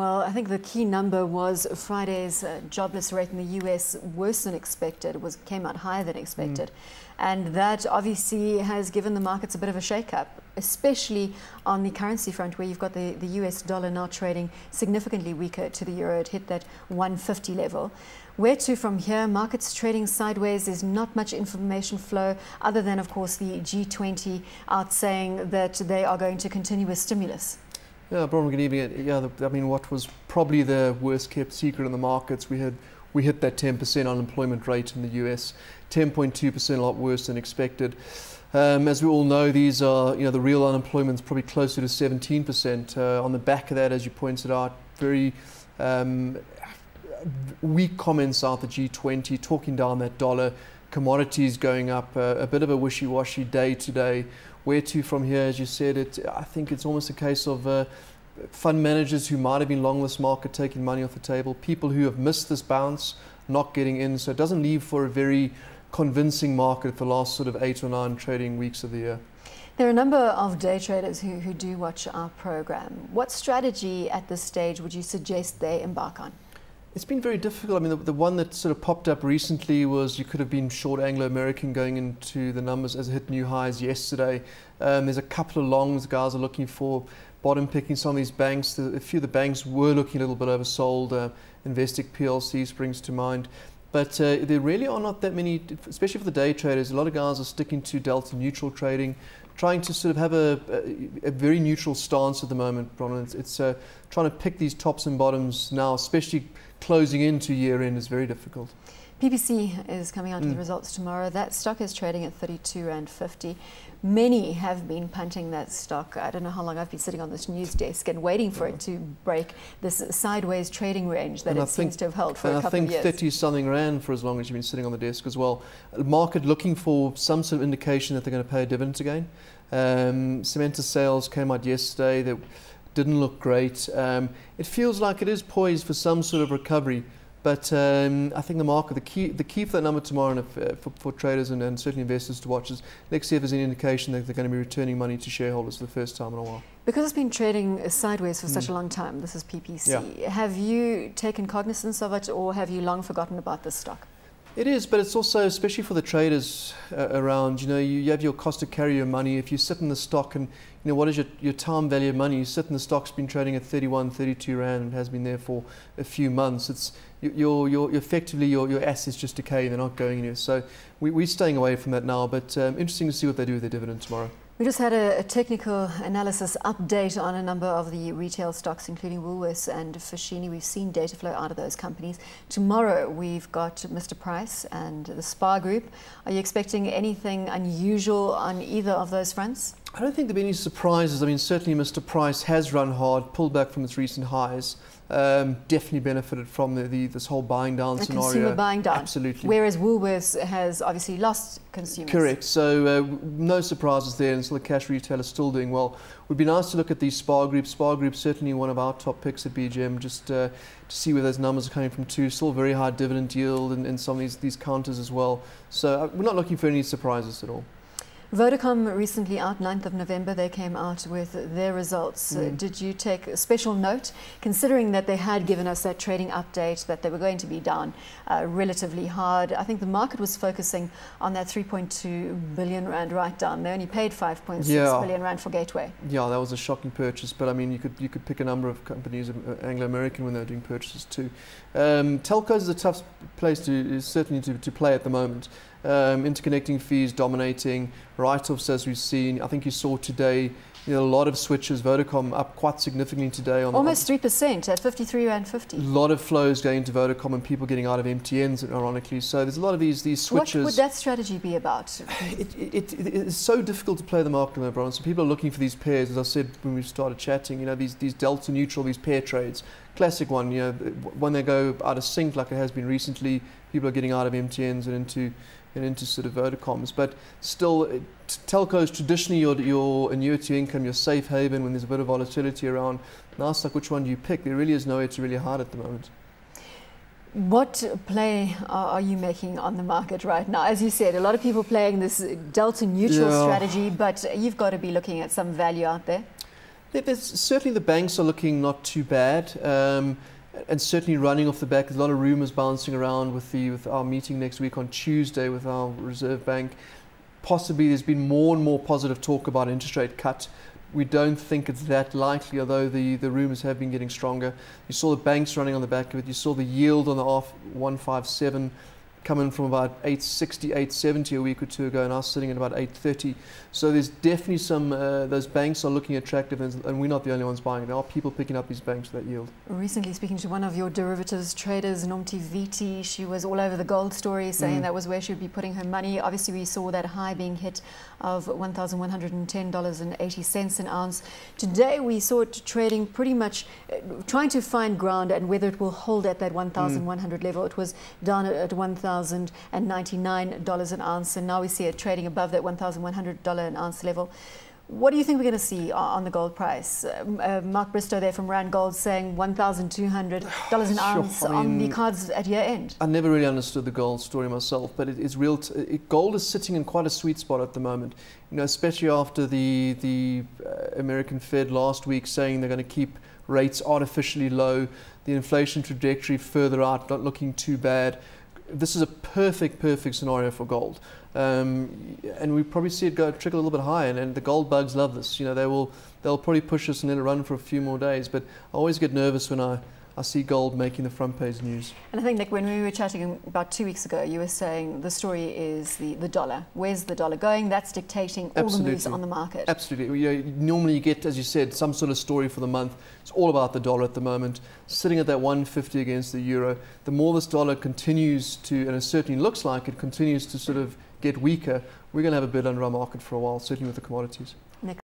Well, I think the key number was Friday's jobless rate in the US, worse than expected. It came out higher than expected. And that obviously has given the markets a bit of a shake-up, especially on the currency front, where you've got the US dollar now trading significantly weaker to the euro. It hit that 150 level. Where to from here? Markets trading sideways. There's not much information flow other than, of course, the G20 out saying that they are going to continue with stimulus. Yeah, Bronwyn, good evening. Yeah, I mean, what was probably the worst kept secret in the markets, we hit that 10% unemployment rate in the US, 10.2%, a lot worse than expected. As we all know, these are, the real unemployment is probably closer to 17%. On the back of that, as you pointed out, very weak comments out the G20, talking down that dollar, commodities going up, a bit of a wishy-washy day today. Where to from here, as you said, I think it's almost a case of fund managers who might have been long this market taking money off the table, people who have missed this bounce, not getting in. So it doesn't leave for a very convincing market for the last sort of 8 or 9 trading weeks of the year. There are a number of day traders who do watch our program. What strategy at this stage would you suggest they embark on? It's been very difficult. I mean, the one that sort of popped up recently was you could have been short Anglo-American going into the numbers as it hit new highs yesterday. There's a couple of longs guys are looking for, bottom picking some of these banks. A few of the banks were looking a little bit oversold. Investec PLC springs to mind. But there really are not that many, especially for the day traders. A lot of guys are sticking to delta neutral trading, trying to sort of have a very neutral stance at the moment, Bronwyn. It's trying to pick these tops and bottoms now, especially closing into year end, is very difficult. PPC is coming out with the results tomorrow. That stock is trading at 32.50. Many have been punting that stock. I don't know how long I've been sitting on this news desk and waiting for it to break this sideways trading range that it seems to have held for a couple of years. I think 30-something rand for as long as you've been sitting on the desk as well. The market looking for some sort of indication that they're going to pay a dividend again. Cementa sales came out yesterday. That didn't look great. It feels like it is poised for some sort of recovery. But I think the market, the key for that number tomorrow for traders and certainly investors to watch is let's see if there's any indication that they're going to be returning money to shareholders for the first time in a while. Because it's been trading sideways for such a long time, this is PPC. Yeah. Have you taken cognizance of it, or have you long forgotten about this stock? It is, but it's also, especially for the traders around, you have your cost to carry your money. If you sit in the stock and, what is your time value of money? You sit in the stock's been trading at 31, 32 rand and has been there for a few months. It's effectively your assets just decay, they're not going anywhere. So we're staying away from that now, but interesting to see what they do with their dividend tomorrow. We just had a technical analysis update on a number of the retail stocks, including Woolworths and Foschini. We've seen data flow out of those companies. Tomorrow, we've got Mr. Price and the Spar Group. Are you expecting anything unusual on either of those fronts? I don't think there have been any surprises. I mean, certainly Mr. Price has run hard, pulled back from its recent highs. Definitely benefited from this whole buying down scenario. Consumer buying down. Absolutely. Whereas Woolworths has obviously lost consumers. Correct. So no surprises there, and so the cash retailer is still doing well. Would be nice to look at the Spar Group. Spar Group certainly one of our top picks at BJM, just to see where those numbers are coming from too. Still very high dividend yield in some of these counters as well. So we're not looking for any surprises at all. Vodacom recently out, 9th of November, they came out with their results. Did you take a special note, considering that they had given us that trading update, that they were going to be down relatively hard? I think the market was focusing on that 3.2 billion rand write-down. They only paid 5.6 billion rand for Gateway. Yeah, that was a shocking purchase, but I mean, you could pick a number of companies, Anglo-American, when they were doing purchases too. Telcos is a tough place certainly to play at the moment. Interconnecting fees dominating, write-offs as we've seen. I think you saw today, a lot of switches. Vodacom up quite significantly today. Almost 3% at 53.50. A lot of flows going to Vodacom and people getting out of MTNs, ironically. So there's a lot of these switches. What would that strategy be about? It's so difficult to play the market, Bronwyn. So people are looking for these pairs, as I said when we started chatting, these delta neutral, these pair trades. Classic one, when they go out of sync like it has been recently, people are getting out of MTNs and into sort of Vodacoms. But still, telcos traditionally your annuity income, your safe haven when there's a bit of volatility around. Now it's like, which one do you pick? There really is nowhere to really hide at the moment. What play are you making on the market right now? As you said, a lot of people playing this delta neutral strategy, but you've got to be looking at some value out there. Certainly the banks are looking not too bad, and certainly running off the back. There's a lot of rumours bouncing around with our meeting next week on Tuesday with our Reserve Bank. Possibly there's been more and more positive talk about interest rate cut. We don't think it's that likely, although the rumours have been getting stronger. You saw the banks running on the back of it. You saw the yield on the R157 coming from about 860, 870 a week or two ago, and now sitting at about 830. So there's definitely some, those banks are looking attractive, and we're not the only ones buying. There are people picking up these banks for that yield. Recently speaking to one of your derivatives traders, Nomti Viti, she was all over the gold story, saying that was where she would be putting her money. Obviously we saw that high being hit of $1,110.80 an ounce. Today we saw it trading pretty much, trying to find ground and whether it will hold at that 1,100 level. It was down at $1,099 an ounce, and now we see it trading above that $1,100 an ounce level. What do you think we're going to see on the gold price? Mark Bristow there from Rand Gold saying $1,200 an ounce on the cards at year end. I never really understood the gold story myself, but it is real. Gold is sitting in quite a sweet spot at the moment. You know, especially after the American Fed last week saying they're going to keep rates artificially low, the inflation trajectory further out not looking too bad. This is a perfect scenario for gold, and we probably see it trickle a little bit higher. And the gold bugs love this. You know, they'll probably push us and let it run for a few more days. But I always get nervous when I see gold making the front page news. And I think, Nick, when we were chatting about 2 weeks ago, you were saying the story is the dollar. Where's the dollar going? That's dictating all the moves on the market. Absolutely. You know, normally you get, as you said, some sort of story for the month. It's all about the dollar at the moment, sitting at that 150 against the euro. The more this dollar continues to, and it certainly looks like it continues to sort of get weaker, we're going to have a bid under our market for a while, certainly with the commodities.